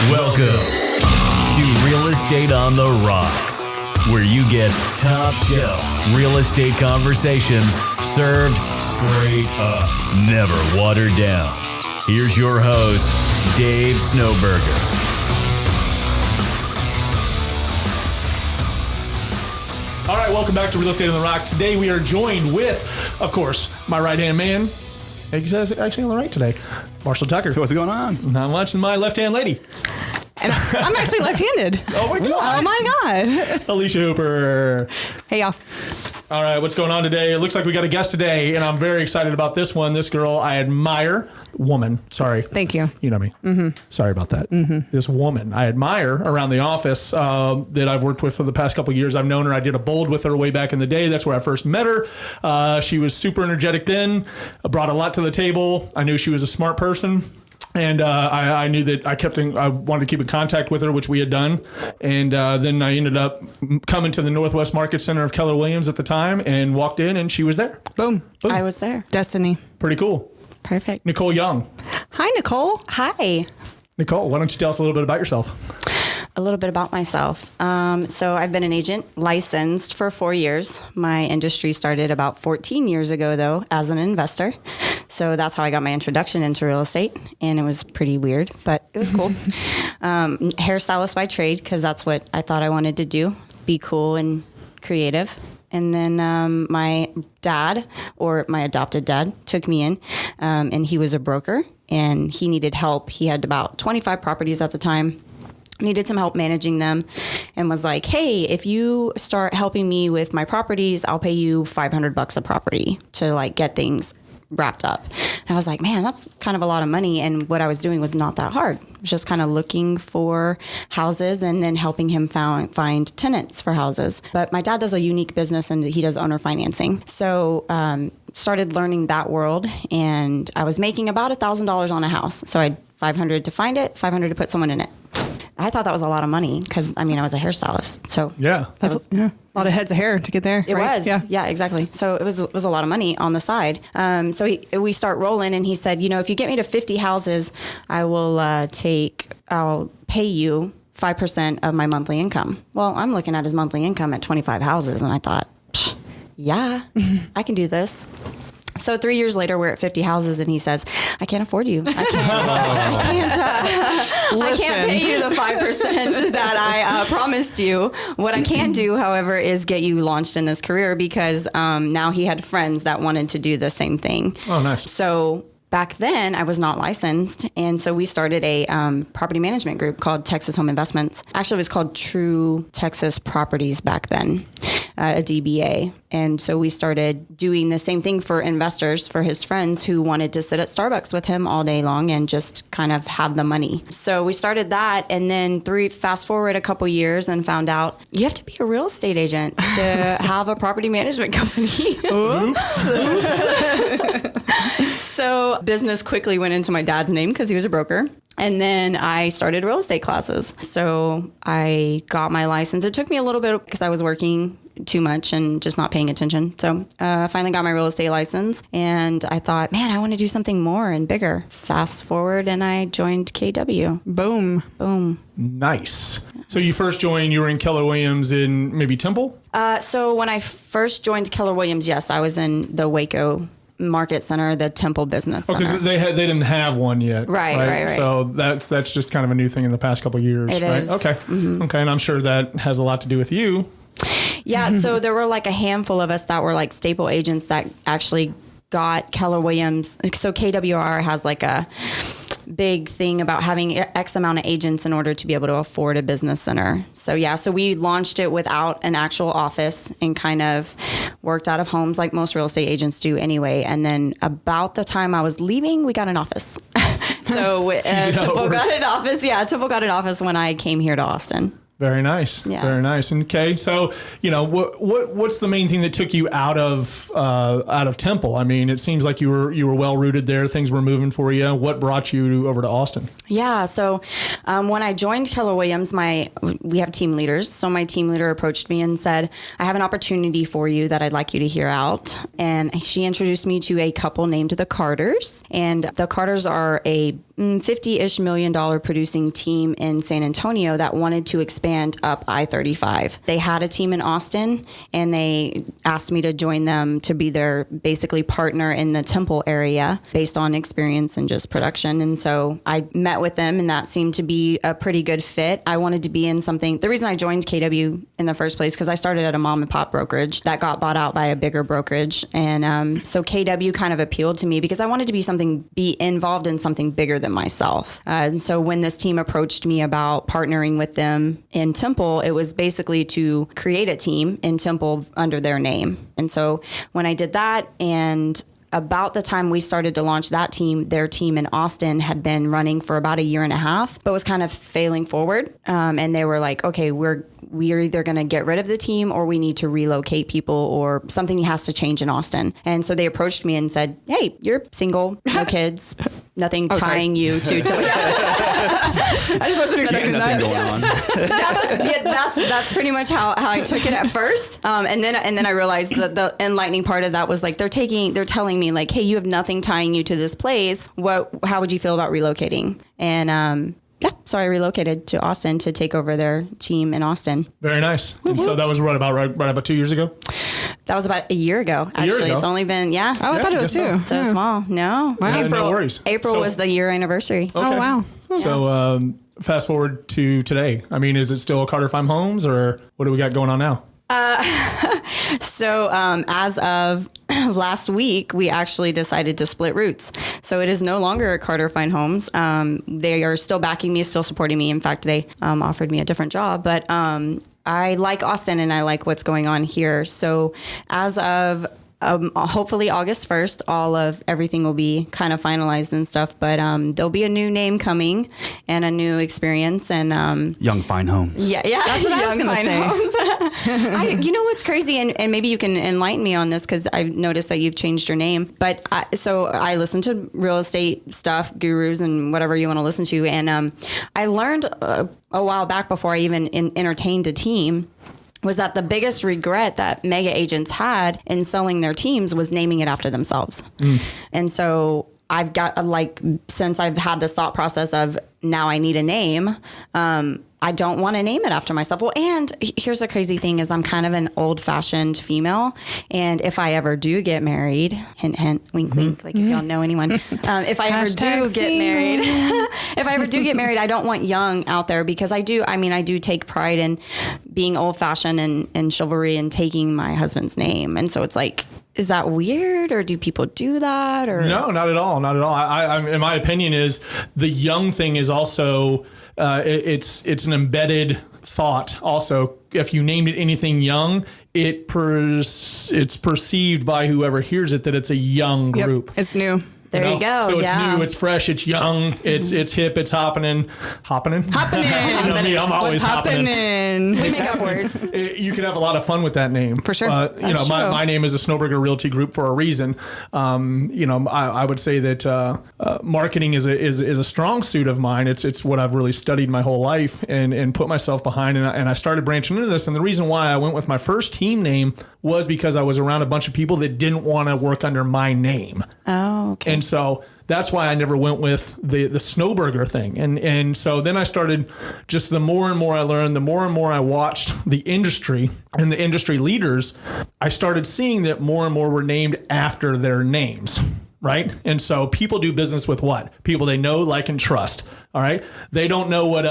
Welcome to Real Estate on the Rocks, where you get top shelf real estate conversations served straight up, never watered down. Here's your host, Dave Snowberger. All right, welcome back to Real Estate on the Rocks. Today we are joined with, of course, my right-hand man. He's actually on the right today, Marshall Tucker. What's going on? Not much than my left-hand lady. And I'm actually left-handed. Oh my God. Oh my God. Alicia Hooper. Hey, y'all. All right, what's going on today? It looks like we got a guest today, and I'm very excited about this one. This girl I admire. Woman, sorry. Thank you. You know me. Mm-hmm. Sorry about that. Mm-hmm. This woman I admire around the office that I've worked with for the past couple of years. I've known her. I did a bold with her way back in the day. That's where I first met her. She was super energetic then, brought a lot to the table. I knew she was a smart person. And I knew that I wanted to keep in contact with her, which we had done. And then I ended up coming to the Northwest Market Center of Keller Williams at the time and walked in and she was there. Boom. Boom. I was there. Destiny. Pretty cool. Perfect. Nicole Young. Hi, Nicole. Hi. Nicole, why don't you tell us a little bit about yourself? A little bit about myself. So I've been an agent licensed for 4 years. My industry started about 14 years ago, though, as an investor. So that's how I got my introduction into real estate. And it was pretty weird, but it was cool. Hairstylist by trade, because that's what I thought I wanted to do. Be cool and creative. And then my dad, or my adopted dad, took me in, and he was a broker, and he needed help. He had about 25 properties at the time. Needed some help managing them, and was like, hey, if you start helping me with my properties, I'll pay you $500 a property to like get things wrapped up. And I was like, man, that's kind of a lot of money. And what I was doing was not that hard. I was just kind of looking for houses and then helping him find tenants for houses. But my dad does a unique business and he does owner financing. So started learning that world, and I was making about $1,000 on a house. So I had $500 to find it, $500 to put someone in it. I thought that was a lot of money because, I was a hairstylist. So Yeah. That's a lot of heads of hair to get there. it right? was. Yeah, exactly. So it was a lot of money on the side. So we start rolling, and he said, if you get me to 50 houses, I'll pay you 5% of my monthly income. Well, I'm looking at his monthly income at 25 houses, and I thought, yeah, I can do this. So 3 years later, we're at 50 houses, and he says, I can't afford you. I can't pay you the 5% that I promised you. What I can do, however, is get you launched in this career, because now he had friends that wanted to do the same thing. Oh, nice. So back then, I was not licensed, and so we started a property management group called Texas Home Investments. Actually, it was called True Texas Properties back then, a DBA. And so we started doing the same thing for investors, for his friends who wanted to sit at Starbucks with him all day long and just kind of have the money. So we started that, and then fast forward a couple years and found out you have to be a real estate agent to have a property management company. Oops. So business quickly went into my dad's name because he was a broker. And then I started real estate classes. So I got my license. It took me a little bit because I was working too much and just not paying attention. So I finally got my real estate license, and I thought, man, I want to do something more and bigger. Fast forward, and I joined KW. Boom. Boom. Nice. So you first joined, you were in Keller Williams in maybe Temple? So when I first joined Keller Williams, yes, I was in the Waco Market Center, the Temple Business Center. Because they didn't have one yet. Right. So that's just kind of a new thing in the past couple of years. It right? is. Okay. Mm-hmm. Okay. And I'm sure that has a lot to do with you. Yeah. So there were like a handful of us that were like staple agents that actually got Keller Williams. So KWR has like a big thing about having X amount of agents in order to be able to afford a business center. So yeah, so we launched it without an actual office and kind of worked out of homes like most real estate agents do anyway. And then about the time I was leaving, we got an office. So Temple got an office. Yeah, Temple got an office when I came here to Austin. Very nice. Yeah. Very nice. Okay. So, what's the main thing that took you out of Temple? I mean, it seems like you were well rooted there. Things were moving for you. What brought you over to Austin? Yeah. So when I joined Keller Williams, we have team leaders. So my team leader approached me and said, I have an opportunity for you that I'd like you to hear out. And she introduced me to a couple named the Carters. And the Carters are a $50-ish million producing team in San Antonio that wanted to expand up I-35. They had a team in Austin, and they asked me to join them to be their basically partner in the Temple area based on experience and just production. And so I met with them, and that seemed to be a pretty good fit. I wanted to be in something. The reason I joined KW in the first place, because I started at a mom and pop brokerage that got bought out by a bigger brokerage. And so KW kind of appealed to me because I wanted to be involved in something bigger than myself. And so when this team approached me about partnering with them in Temple, it was basically to create a team in Temple under their name. And so when I did that, and about the time we started to launch that team, their team in Austin had been running for about a year and a half, but was kind of failing forward. And they were like, okay, we're either going to get rid of the team, or we need to relocate people, or something has to change in Austin. And so they approached me and said, hey, you're single, no kids, nothing tying you to I just wasn't expecting that. Going on. That's pretty much how I took it at first. And then I realized that the enlightening part of that was like, they're telling me like, hey, you have nothing tying you to this place. How would you feel about relocating? And, so I relocated to Austin to take over their team in Austin. Very nice. And so that was right about 2 years ago? That was about a year ago, actually. It's only been, Oh, I thought it was too. So small. No. Wow. No worries. April was the year anniversary. Okay. Oh, wow. So fast forward to today. I mean, is it still Carter Farm Homes, or what do we got going on now? So as of last week, we actually decided to split roots. So it is no longer Carter Fine Homes. They are still backing me, still supporting me. In fact, they offered me a different job. But I like Austin, and I like what's going on here. So as of hopefully August 1st, all of everything will be kind of finalized and stuff, but there'll be a new name coming and a new experience, and Young Fine Homes. Yeah, that's what I was going to say. You know what's crazy, and maybe you can enlighten me on this, because I've noticed that you've changed your name, but I listen to real estate stuff, gurus, and whatever you want to listen to, and I learned a while back, before I even entertained a team, was that the biggest regret that mega agents had in selling their teams was naming it after themselves. And so I've got since I've had this thought process of now I need a name, I don't want to name it after myself. Well, and here's the crazy thing is I'm kind of an old-fashioned female. And if I ever do get married, hint, hint, wink, wink, like if y'all know anyone, if I ever do get married, I don't want young out there, because I do take pride in being old-fashioned and chivalry and taking my husband's name. And so it's like, is that weird, or do people do that? Or no, not at all. Not at all. I in my opinion, is the young thing is also, it's an embedded thought. Also, if you named it anything young, it's perceived by whoever hears it that it's a young group. Yep, it's new. There you go. So it's new, it's fresh, it's young, it's hip, it's happening. Happening. You know me, I'm always happening. We make up words. You can have a lot of fun with that name. For sure. My name is a Snowburger Realty Group for a reason. I would say that marketing is a strong suit of mine. It's what I've really studied my whole life and put myself behind. And I started branching into this. And the reason why I went with my first team name was because I was around a bunch of people that didn't want to work under my name. Oh, okay. And so that's why I never went with the Snowburger thing. And so then I started, just the more and more I learned, the more and more I watched the industry and the industry leaders, I started seeing that more and more were named after their names. Right. And so people do business with what? People they know, like, and trust. All right. They don't know what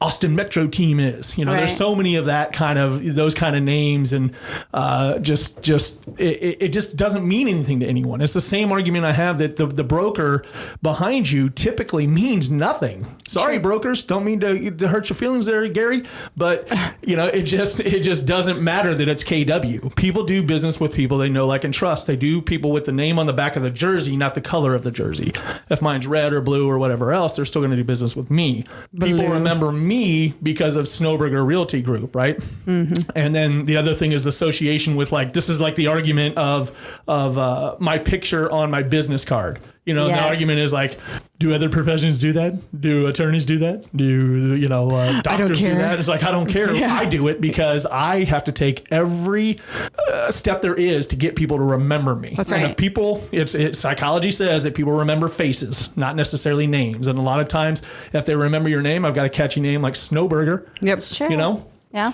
Austin Metro team is. Right. There's so many of those kind of names, and it just doesn't mean anything to anyone. It's the same argument I have that the broker behind you typically means nothing. Sorry, brokers, don't mean to hurt your feelings there, Gary, but it just doesn't matter that it's KW. People do business with people they know, like, and trust. They do people with the name on the back of the jersey, not the color of the jersey. If mine's red or blue or whatever else, they're still going to do business with me. Blue. People remember me me because of Snowburger Realty Group, right? Mm-hmm. And then the other thing is the association with like, this is like the argument of my picture on my business card. You know, Yes. the argument is like, do other professions do that? Do attorneys do that? Do, doctors do care. that? It's like, I don't care. Yeah. I do it because I have to take every step there is to get people to remember me. That's And right. if people, psychology says that people remember faces, not necessarily names. And a lot of times, if they remember your name, I've got a catchy name like Snowburger. Yep. Sure. You know? Yeah.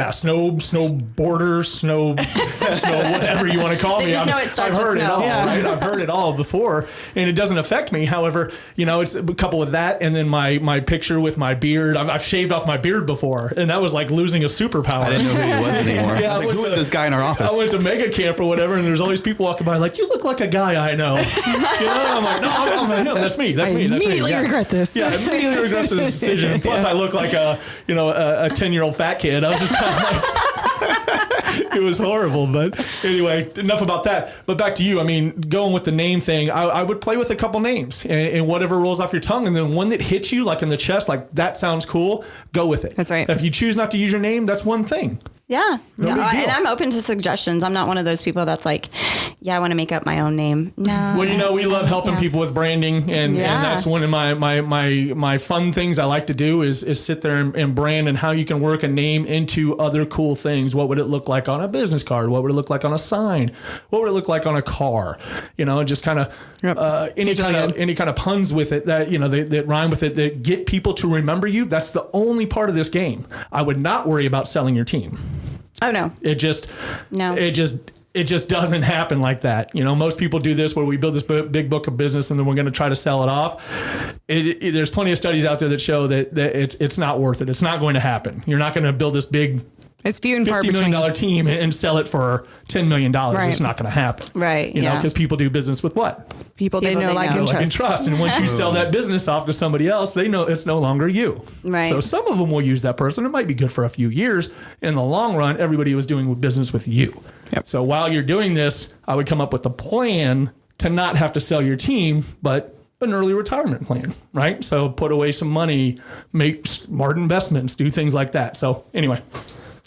Snowboarder, snow, whatever you want to call They me. just know it starts I've with heard it snow. all, Yeah. right? I've heard it all before, and it doesn't affect me. However, it's a couple of that, and then my picture with my beard. I've shaved off my beard before, and that was like losing a superpower. I didn't know who he was anymore. Yeah, I was like, who is this guy in our office? I went to mega camp or whatever, and there's all these people walking by like, you look like a guy I know. And I'm like, no, that's me. That's I me. That's immediately me. Yeah. regret this. Yeah, I immediately regret this decision. Plus, I look like a 10-year-old fat kid. I was just kind of like, it was horrible. But anyway, enough about that. But back to you. I mean, going with the name thing, I would play with a couple names and whatever rolls off your tongue. And then one that hits you like in the chest, like that sounds cool, go with it. That's right. If you choose not to use your name, that's one thing. Yeah. No big deal. And I'm open to suggestions. I'm not one of those people that's like, yeah, I want to make up my own name. No. Well, we love helping people with branding, and that's one of my fun things I like to do is sit there and brand and how you can work a name into other cool things. What would it look like on a business card? What would it look like on a sign? What would it look like on a car? And just kind of any kind of puns with it that that rhyme with it that get people to remember you. That's the only part of this game. I would not worry about selling your team. Oh, no. It just doesn't happen like that. Most people do this where we build this big book of business and then we're going to try to sell it off. There's plenty of studies out there that show that it's not worth it. It's not going to happen. You're not going to build this big It's few and far $50 between. million team and sell it for $10 million. Right. It's not going to happen. Right, yeah. Because people do business with what? People they People know, they like, know. and Like and trust. trust. And once you sell that business off to somebody else, they know it's no longer you. Right. So some of them will use that person. It might be good for a few years. In the long run, everybody was doing business with you. Yep. So while you're doing this, I would come up with a plan to not have to sell your team, but an early retirement plan, right? So put away some money, make smart investments, do things like that. So anyway.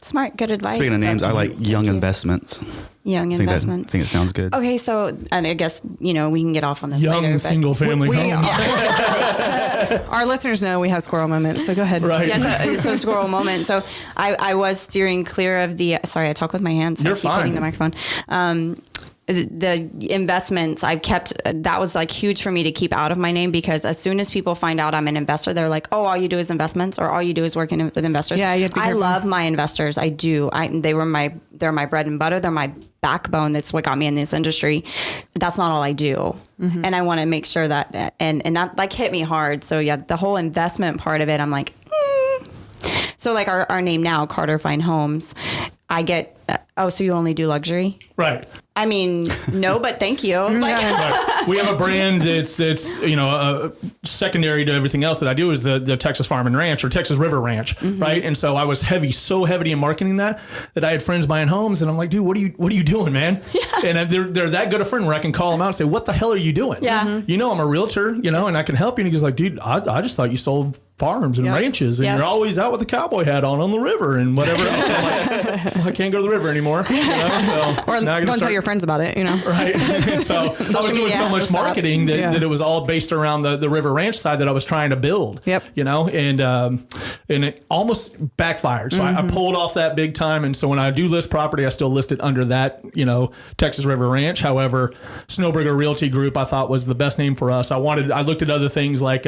Smart. Good advice. Speaking of names, I like Young Investments. Young I investments. think it sounds good. Okay, so and I guess we can get off on this Young later. single family homes. Our listeners know we have squirrel moments, so go ahead. Right. Yes, so squirrel moment. So I was steering clear of the. Sorry, I talk with my hands. So You're I keep fine. hitting the microphone. The investments I've kept, that was like huge for me to keep out of my name, because as soon as people find out I'm an investor, they're like, oh, all you do is investments, or all you do is working with investors. Yeah, you have to be I careful. love my investors. I do. They're my bread and butter. They're my backbone. That's what got me in this industry. That's not all I do. Mm-hmm. And I want to make sure that, and that like hit me hard. So yeah, the whole investment part of it, I'm like, So like our name now, Carter Fine Homes, I get, so you only do luxury? Right. I mean, no, but thank you. Like, Right. We have a brand that's secondary to everything else that I do is the Texas Farm and Ranch, or Texas River Ranch, right? And so I was so heavy in marketing that I had friends buying homes, and I'm like, dude, what are you doing, man? Yeah. And they're that good a friend where I can call them out and say, what the hell are you doing? Yeah. I'm a realtor, and I can help you. And he's like, dude, I just thought you sold farms and ranches, and you're always out with a cowboy hat on the river and whatever else. I'm like, well, I can't go to the river anymore. So Or now I gotta don't tell start- your friends about it, Right. And so I was doing media so has much to stop. marketing that it was all based around the River Ranch side that I was trying to build. Yep. And it almost backfired. So I pulled off that big time. And so when I do list property, I still list it under that, Texas River Ranch. However, Snowburger Realty Group I thought was the best name for us. I looked at other things like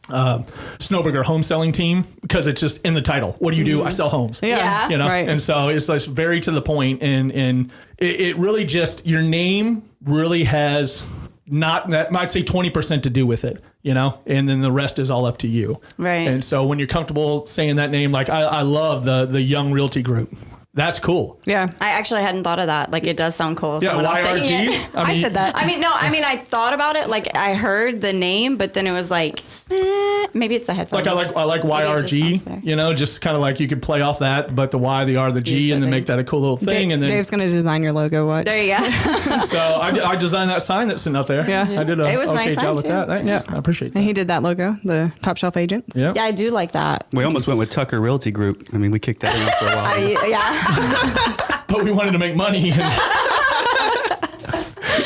Snowburger Home Selling Team, because it's just in the title. What do you do? I sell homes. Yeah. Right. And so it's like very to the point, and it really just, your name really has not, that might say 20% to do with it, and then the rest is all up to you. Right. And so when you're comfortable saying that name, like I love the Young Realty Group. That's cool. Yeah. I actually hadn't thought of that. Like, it does sound cool. Yeah, Someone else saying YRT. it. I said that. I mean, I thought about it. Like, I heard the name, but then it was like, Maybe it's the headphones. I like Maybe it just sounds better. YRG, you know, just kind of like you could play off that, but the Y, the R, the G, Use the and then make things. that a cool little thing. And then Dave's going to design your logo. Watch. There you go. so I designed that sign that's sitting out there. Yeah. I did a It was a okay nice job sign, with too. that. Thanks. Yeah. I appreciate that. And he did that logo, the Top Shelf Agents. Yeah. Yeah, I do like that. We almost went with Tucker Realty Group. I mean, we kicked that around for a while. Yeah. But we wanted to make money.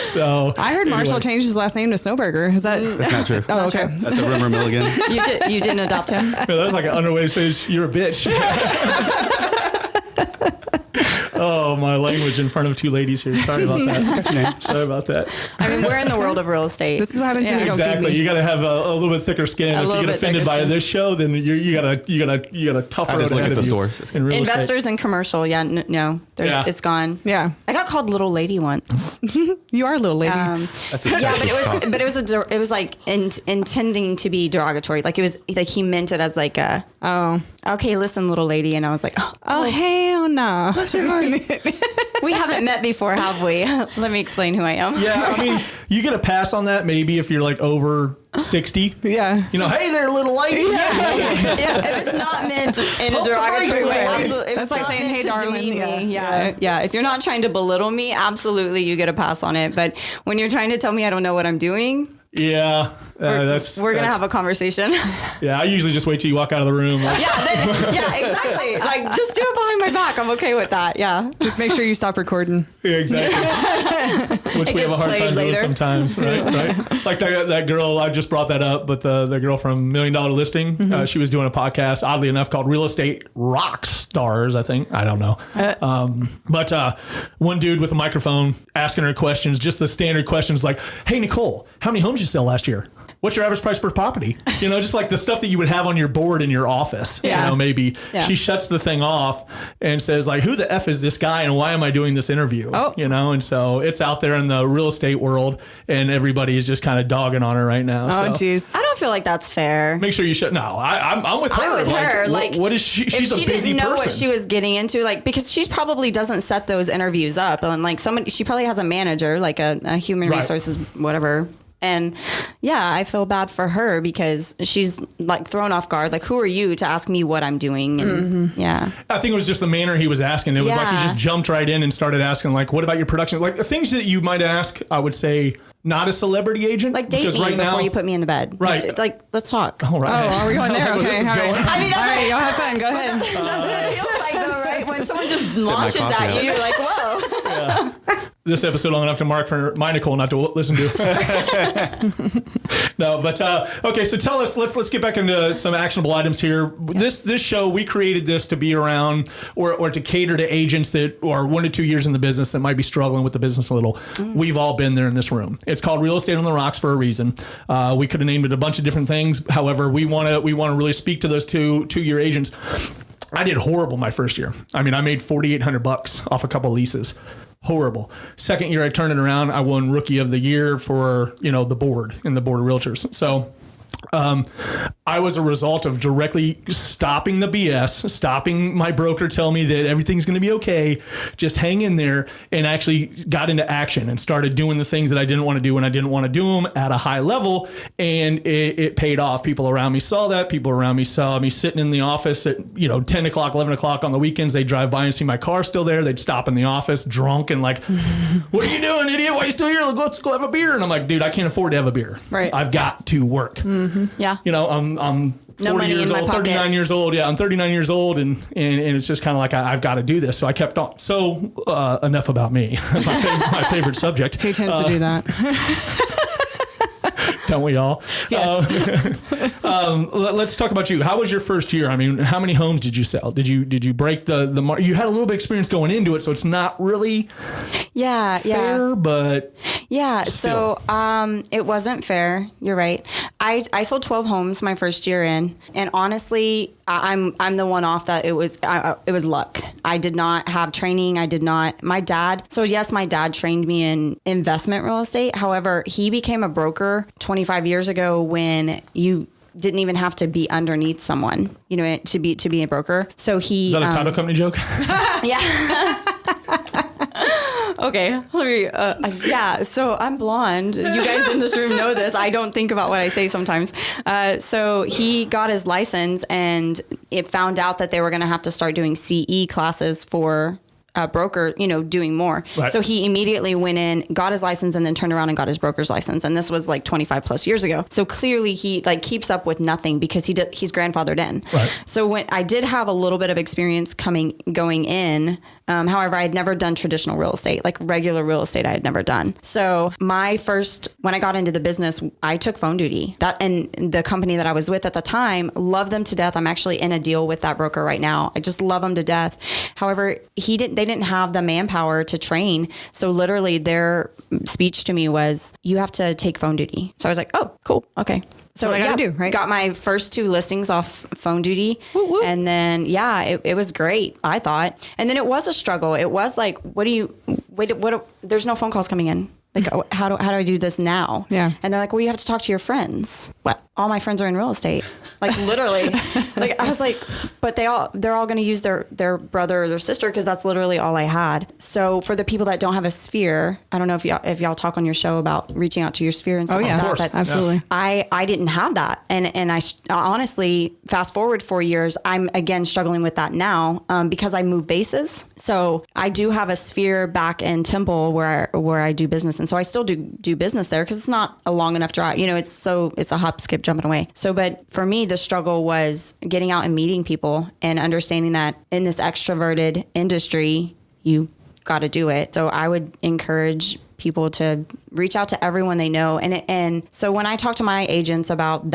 So I heard Marshall anyway. changed his last name to Snowburger. Is that? That's not true. Oh, okay. That's a rumor, Milligan. You didn't adopt him. Yeah, that was like an underway to say you're a bitch. Oh, my language in front of two ladies here. Sorry about that. Sorry about that. I mean, we're in the world of real estate. This is what happens when you don't feed Exactly. me. You got to have a little bit thicker skin. A If you little get bit offended thicker by skin. this show, then you gotta tougher I road just look ahead at the of you source. in real estate. Investors and commercial. Yeah, no. Yeah. It's gone. Yeah. I got called little lady once. You are a little lady. That's a Yeah, Texas talk. but it was like intending to be derogatory. Like it was like he meant it as like a okay, listen, little lady, and I was like, Oh, hell no. we haven't met before, have we? Let me explain who I am. Yeah, I mean, you get a pass on that maybe if you're like over 60. Yeah. You know, hey there, little lady. If it's not meant in a Pump the brakes, derogatory way, lady. absolutely. If That's it's like not saying, meant "Hey, to darling." demean me, Yeah. yeah. If you're not trying to belittle me, absolutely, you get a pass on it. But when you're trying to tell me I don't know what I'm doing, Yeah, we're gonna that's- have a conversation. Yeah, I usually just wait till you walk out of the room. Like, yeah, exactly. Like just do it behind my back. I'm okay with that. Yeah. Just make sure you stop recording. yeah, exactly. Which It we have a gets hard played time doing later. sometimes, right? Like that girl, I just brought that up, but the girl from $1 Million Listing, she was doing a podcast, oddly enough, called Real Estate Rock Stars, I think. I don't know. But one dude with a microphone asking her questions, just the standard questions like, hey, Nicole, how many homes did you sell last year? What's your average price per property? You know, just like the stuff that you would have on your board in your office. Yeah. You know, maybe Yeah. she shuts the thing off and says like, who the F is this guy and why am I doing this interview? Oh. You know, and so it's out there in the real estate world and everybody is just kind of dogging on her right now. Oh, so jeez. I don't feel like that's fair. make sure you shut. No, I'm with her. I'm with her. what- Like, what is she? if She's she a busy didn't know person. what she was getting into, like, because she probably doesn't set those interviews up, and like somebody, she probably has a manager, like a human Right. resources, whatever. And yeah, I feel bad for her because she's like thrown off guard. Like, who are you to ask me what I'm doing? And yeah, I think it was just the manner he was asking. It was like he Yeah. just jumped right in and started asking, like, what about your production? Like the things that you might ask, I would say, not a celebrity agent. like date because me right before now, you put me in the bed. Right. Like, let's talk. All right. Oh, are we going there? I like where Okay. this All is right. going. I mean, that's All right, what, y'all have fun. Go ahead. that's what it feels like, though, right? When someone just my launches coffee at out. you, you're like, whoa. This episode long enough to mark for my Nicole not to listen to. No, but okay. So tell us. Let's get back into some actionable items here. This show, we created this to be around or to cater to agents that are 1 to 2 years in the business that might be struggling with the business a little. We've all been there in this room. It's called Real Estate on the Rocks for a reason. We could have named it a bunch of different things. However, we want to really speak to those 2-year agents. I did horrible my first year. I mean, I made $4,800 off a couple leases. Horrible. Second year I turned it around. I won Rookie of the Year for, the board of realtors. So I was a result of directly stopping the BS, stopping my broker tell me that everything's going to be okay, just hang in there, and actually got into action and started doing the things that I didn't want to do when I didn't want to do them at a high level, and it paid off. People around me saw that. People around me saw me sitting in the office at 10 o'clock, 11 o'clock on the weekends. They'd drive by and see my car still there. They'd stop in the office drunk and like, what are you doing, idiot? Why are you still here? Let's go have a beer. And I'm like, dude, I can't afford to have a beer. Right. I've got to work. Yeah. I'm 40 No money years in my old, pocket. 39 years old. Yeah, I'm 39 years old, and it's just kind of like I've got to do this. So I kept on. So enough about me. my favorite subject. He tends to do that. Don't we all? Yes. Let's talk about you. How was your first year? I mean, how many homes did you sell? Did you break the mark? You had a little bit of experience going into it, so it's not really Yeah. fair, but Yeah, Still. so it wasn't fair. You're right. I sold 12 homes my first year in, and honestly, I'm the one off that it was luck. I did not have training. My dad. So yes, my dad trained me in investment real estate. However, he became a broker 25 years ago when you didn't even have to be underneath someone, to be a broker. So he is that a title company joke? yeah. Okay, let me, yeah, so I'm blonde. You guys in this room know this. I don't think about what I say sometimes. So he got his license, and it found out that they were going to have to start doing CE classes for broker, doing more. Right. So he immediately went in, got his license, and then turned around and got his broker's license. And this was like 25 plus years ago. So clearly he keeps up with nothing because he's grandfathered in. Right. So when I did have a little bit of experience going in, however, I had never done traditional real estate, like regular real estate I had never done. So when I got into the business, I took phone duty. And the company that I was with at the time, loved them to death. I'm actually in a deal with that broker right now. I just love them to death. However, they didn't have the manpower to train. So literally their speech to me was, you have to take phone duty. So I was like, oh, cool. Okay. So what I gotta do, right? Got my first 2 listings off phone duty. Woo, woo. And then, it was great, I thought. And then it was a struggle. It was like, there's no phone calls coming in. Like, how do I do this now? Yeah. And they're like, well, you have to talk to your friends. What? All my friends are in real estate. Like literally, like I was like, but they're all going to use their brother or their sister, because that's literally all I had. So for the people that don't have a sphere, I don't know if y'all talk on your show about reaching out to your sphere and stuff like that. But absolutely. I didn't have that, and I honestly, fast forward 4 years, I'm again struggling with that now because I moved bases. So I do have a sphere back in Temple where I do business, and so I still do business there because it's not a long enough drive. It's a hop, skip, jumping away. So, but for me, the struggle was getting out and meeting people and understanding that in this extroverted industry, you got to do it. So I would encourage people to reach out to everyone they know. And so when I talk to my agents about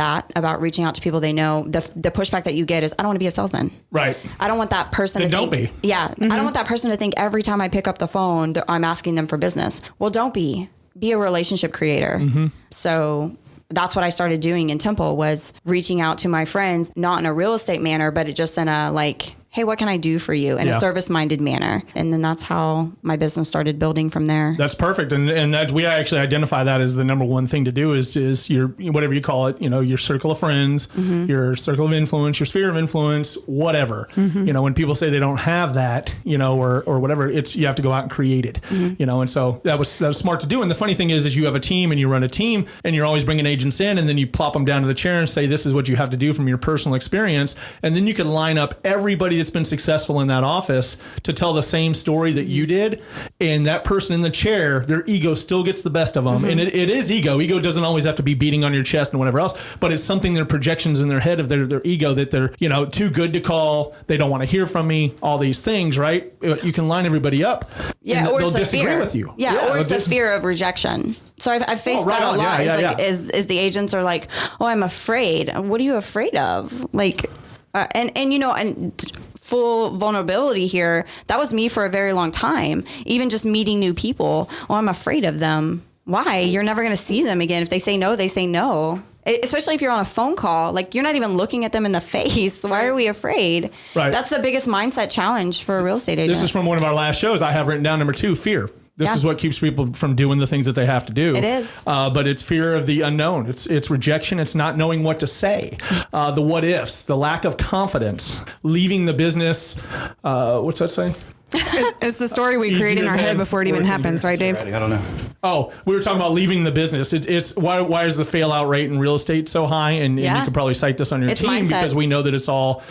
reaching out to people they know, the pushback that you get is, I don't want to be a salesman. Right. I don't want that person then to don't think, be. Yeah. I don't want that person to think every time I pick up the phone, I'm asking them for business. Well, don't be a relationship creator. Mm-hmm. So that's what I started doing in Temple, was reaching out to my friends, not in a real estate manner, but it just in a like, hey, what can I do for you, in a service-minded manner? And then that's how my business started building from there. That's perfect. And that we actually identify that as the number one thing to do is your, whatever you call it, your circle of friends, your circle of influence, your sphere of influence, whatever. When people say they don't have that, or whatever, you have to go out and create it, and so that was smart to do. And the funny thing is you have a team and you run a team and you're always bringing agents in, and then you plop them down to the chair and say, this is what you have to do from your personal experience. And then you can line up everybody that's been successful in that office to tell the same story that you did, and that person in the chair, their ego still gets the best of them. And it is ego doesn't always have to be beating on your chest and whatever else, but it's something, their projections in their head of their ego, that they're too good to call, they don't want to hear from me, all these things, right? You can line everybody up, and or they'll it's a disagree fear with you, or it's a fear of rejection. So I've faced that a lot. Is the agents are like, oh, I'm afraid. What are you afraid of? Like, and full vulnerability here, that was me for a very long time. Even just meeting new people, oh, I'm afraid of them. Why? You're never going to see them again. If they say no, they say no. Especially if you're on a phone call, like, you're not even looking at them in the face. Why are we afraid? Right. That's the biggest mindset challenge for a real estate agent. This is from one of our last shows. I have written down number 2, fear. This is what keeps people from doing the things that they have to do. It is. But it's fear of the unknown. It's rejection. It's not knowing what to say. The what ifs, the lack of confidence, leaving the business. What's that say? It's the story we create in our head before it even happens, right, Dave? I don't know. Oh, we were talking about leaving the business. It's why is the fail out rate in real estate so high? And you could probably cite this on your team mindset. Because we know that it's all,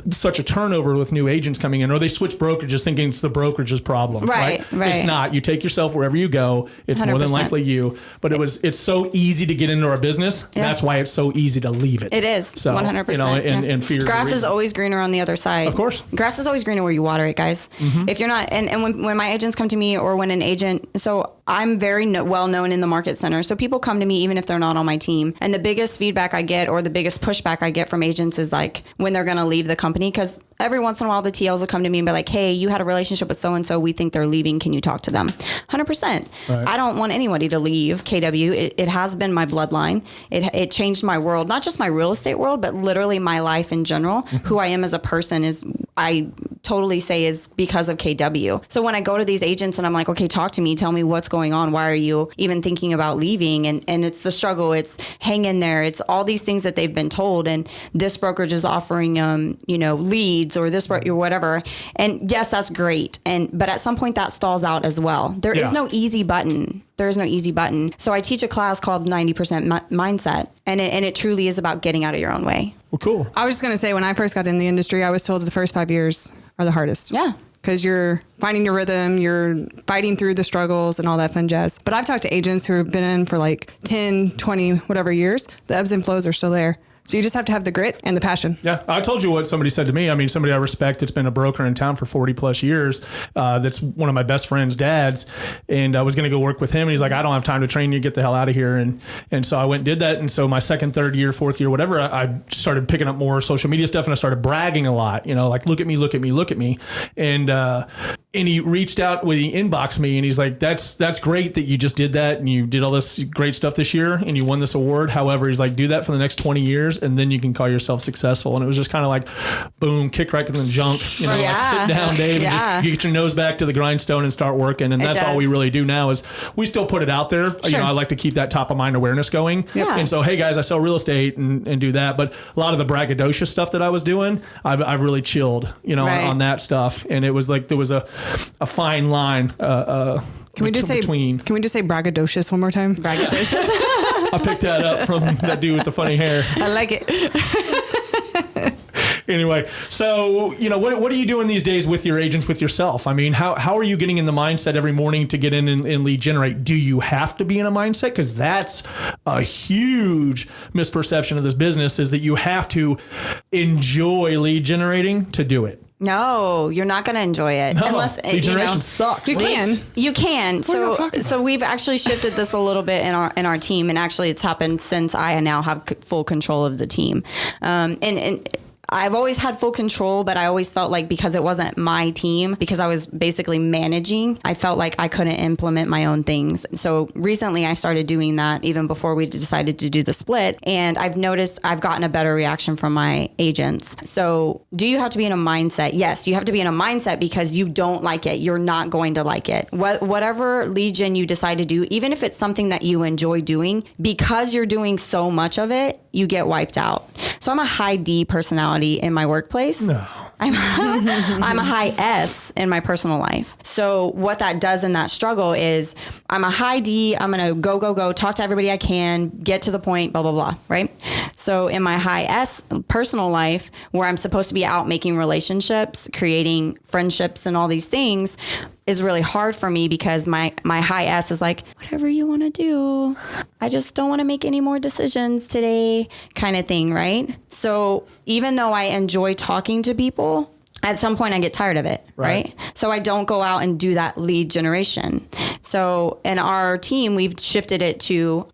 such a turnover with new agents coming in, or they switch brokerages thinking it's the brokerage's problem. Right. It's not. You take yourself wherever you go. It's 100%. More than likely you. But it's so easy to get into our business. Yeah. That's why it's so easy to leave it. It is. So, 100%. And fear. Grass is always greener on the other side. Of course. Grass is always greener where you water it, guys. If you're not, and when my agents come to me, or when an agent, so I'm very well known in the market center. So people come to me even if they're not on my team. And the biggest feedback I get, or the biggest pushback I get from agents, is like when they're going to leave the company. Because every once in a while the TLs will come to me and be like, hey, you had a relationship with so-and-so. We think they're leaving. Can you talk to them? 100%. Right. I don't want anybody to leave KW. It has been my bloodline. It changed my world, not just my real estate world, but literally my life in general. Who I am as a person is, I totally say is because of KW. So when I go to these agents and I'm like, okay, talk to me, tell me what's going on. Why are you even thinking about leaving? And it's the struggle. It's hang in there. It's all these things that they've been told. And this brokerage is offering leads or this or whatever. And yes, that's great. But at some point that stalls out as well. There is no easy button. There is no easy button. So I teach a class called 90% mindset, and it truly is about getting out of your own way. Well, cool. I was just going to say, when I first got in the industry, I was told that the first 5 years are the hardest. Yeah. Because you're finding your rhythm, you're fighting through the struggles and all that fun jazz. But I've talked to agents who have been in for like 10, 20, whatever years. The ebbs and flows are still there. So you just have to have the grit and the passion. Yeah, I told you what somebody said to me. I mean, somebody I respect that's been a broker in town for 40 plus years. That's one of my best friend's dads. And I was going to go work with him. And he's like, I don't have time to train you. Get the hell out of here. And so I went and did that. And so my second, third year, fourth year, whatever, I started picking up more social media stuff and I started bragging a lot, like, look at me, look at me, look at me. And he reached out he inboxed me and he's like, that's great that you just did that. And you did all this great stuff this year and you won this award. However, he's like, do that for the next 20 years. And then you can call yourself successful. And it was just kind of like, boom, kick right in the junk, like sit down, Dave, and just get your nose back to the grindstone and start working. And that's all we really do now is we still put it out there. Sure. I like to keep that top of mind awareness going. Yeah. And so, hey guys, I sell real estate and do that. But a lot of the braggadocious stuff that I was doing, I've really chilled, on that stuff. And it was like, there was a fine line, Can we just say braggadocious one more time? Braggadocious. I picked that up from that dude with the funny hair. I like it. Anyway, so, what are you doing these days with your agents, with yourself? I mean, how are you getting in the mindset every morning to get in and lead generate? Do you have to be in a mindset? Because that's a huge misperception of this business, is that you have to enjoy lead generating to do it. No, you're not going to enjoy it. No, unless lead generation sucks. You can. You can. So we've actually shifted this a little bit in our team, and actually it's happened since I now have full control of the team. And I've always had full control, but I always felt like because it wasn't my team, because I was basically managing, I felt like I couldn't implement my own things. So recently I started doing that even before we decided to do the split. And I've noticed I've gotten a better reaction from my agents. So do you have to be in a mindset? Yes, you have to be in a mindset because you don't like it. You're not going to like it. Whatever lead gen you decide to do, even if it's something that you enjoy doing, because you're doing so much of it, you get wiped out. So I'm a high D personality in my workplace. No. I'm a high S in my personal life. So what that does in that struggle is I'm a high D. I'm going to go, talk to everybody I can, get to the point, blah, blah, blah. Right. So in my high S personal life, where I'm supposed to be out making relationships, creating friendships and all these things, is really hard for me because my high S is like, whatever you want to do. I just don't want to make any more decisions today, kind of thing, right? So even though I enjoy talking to people, at some point I get tired of it, right? So I don't go out and do that lead generation. So in our team, we've shifted it to,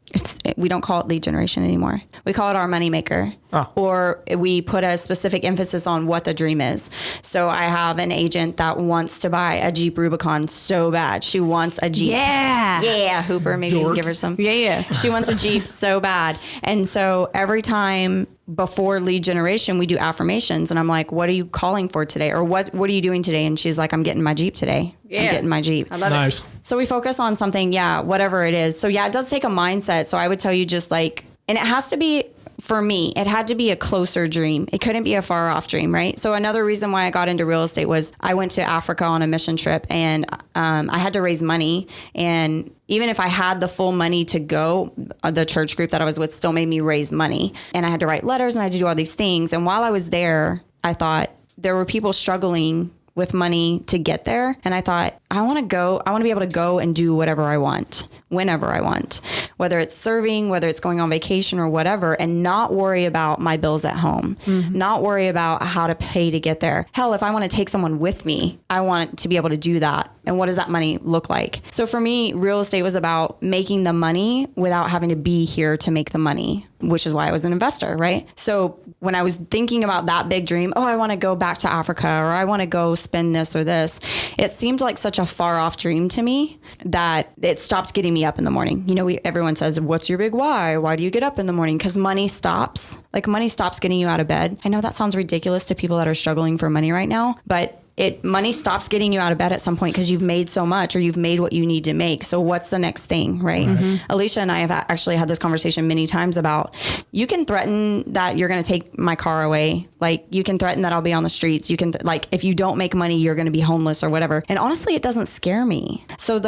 we don't call it lead generation anymore. We call it our moneymaker. Or we put a specific emphasis on what the dream is. So I have an agent that wants to buy a Jeep Rubicon so bad. She wants a Jeep. Yeah, Hooper, maybe you can give her some. Yeah. She wants a Jeep so bad. And so every time before lead generation, we do affirmations. And I'm like, what are you calling for today? Or what are you doing today? And she's like, I'm getting my Jeep today. Yeah. I'm getting my Jeep. I love it. So we focus on something, whatever it is. So it does take a mindset. So I would tell you just like, and it has to be, for me, it had to be a closer dream. It couldn't be a far off dream, right? So another reason why I got into real estate was I went to Africa on a mission trip and I had to raise money. And even if I had the full money to go, the church group that I was with still made me raise money. And I had to write letters and I had to do all these things. And while I was there, I thought there were people struggling with money to get there. And I thought, I want to be able to go and do whatever I want, whenever I want, whether it's serving, whether it's going on vacation or whatever, and not worry about my bills at home, not worry about how to pay to get there. Hell, if I want to take someone with me, I want to be able to do that. And what does that money look like? So for me, real estate was about making the money without having to be here to make the money, which is why I was an investor, right? So when I was thinking about that big dream, I want to go back to Africa or I want to go spend this or this, it seemed like such a far off dream to me that it stopped getting me up in the morning. Everyone says, what's your big why? Why do you get up in the morning? Because money stops getting you out of bed. I know that sounds ridiculous to people that are struggling for money right now, but money stops getting you out of bed at some point because you've made so much or you've made what you need to make. So what's the next thing, right? Alicia and I have actually had this conversation many times about, you can threaten that you're going to take my car away. Like, you can threaten that I'll be on the streets. You can like, if you don't make money, you're going to be homeless or whatever. And honestly, it doesn't scare me. So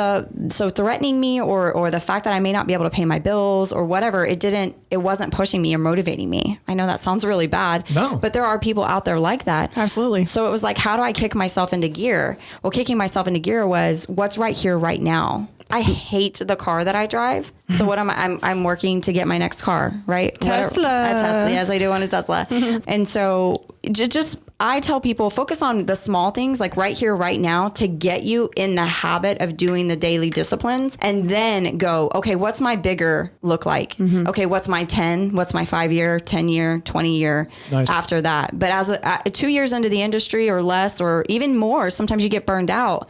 threatening me or the fact that I may not be able to pay my bills or whatever, it wasn't pushing me or motivating me. I know that sounds really bad, but there are people out there like that. Absolutely. So it was like, how do I kick myself into gear? Well, kicking myself into gear was what's right here, right now. I hate the car that I drive. So what am I? I'm working to get my next car, right? Tesla. A Tesla, yes, I do want a Tesla. And so just I tell people, focus on the small things, like right here, right now, to get you in the habit of doing the daily disciplines, and then go, okay, what's my bigger look like? Okay, what's my 10? What's my 5-year, 10-year, 20-year after that? But as 2 years into the industry or less, or even more, sometimes you get burned out.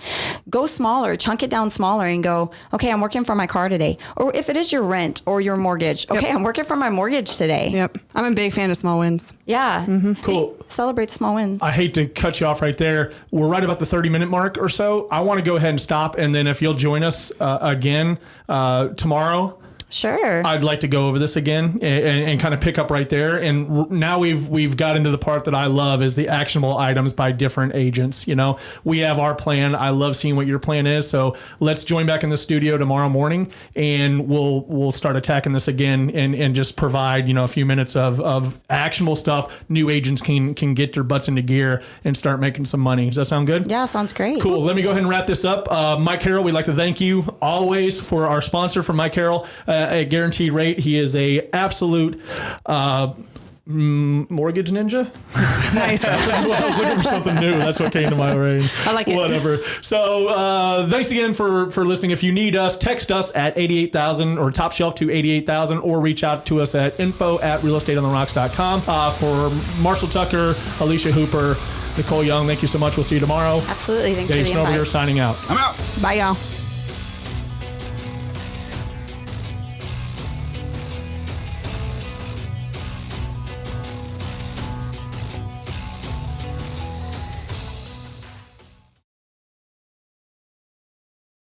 Go smaller, chunk it down smaller and go, okay, I'm working for my car today. Or if it is your rent or your mortgage, okay, I'm working for my mortgage today. Yep. I'm a big fan of small wins. Yeah. Cool. Celebrate small wins. I hate to cut you off right there. We're right about the 30-minute mark or so. I want to go ahead and stop, and then if you'll join us again tomorrow. Sure. I'd like to go over this again and kind of pick up right there. And now we've got into the part that I love, is the actionable items by different agents. You know, we have our plan. I love seeing what your plan is. So let's join back in the studio tomorrow morning, and we'll start attacking this again and just provide, a few minutes of actionable stuff new agents can get their butts into gear and start making some money. Does that sound good? Yeah, sounds great. Cool. Let me go ahead and wrap this up. Mike Carroll, we'd like to thank you always for our sponsor, from Mike Carroll. A guaranteed rate. He is a absolute mortgage ninja. Nice. I was looking for something new. That's what came to my brain. I like it. Whatever. So thanks again for listening. If you need us, text us at 88,000 or top shelf to 88,000, or reach out to us at info@realestateontherocks.com. For Marshall Tucker, Alicia Hooper, Nicole Young, thank you so much. We'll see you tomorrow. Absolutely. Thanks Dave for the Snover invite. here, signing out. I'm out. Bye, y'all.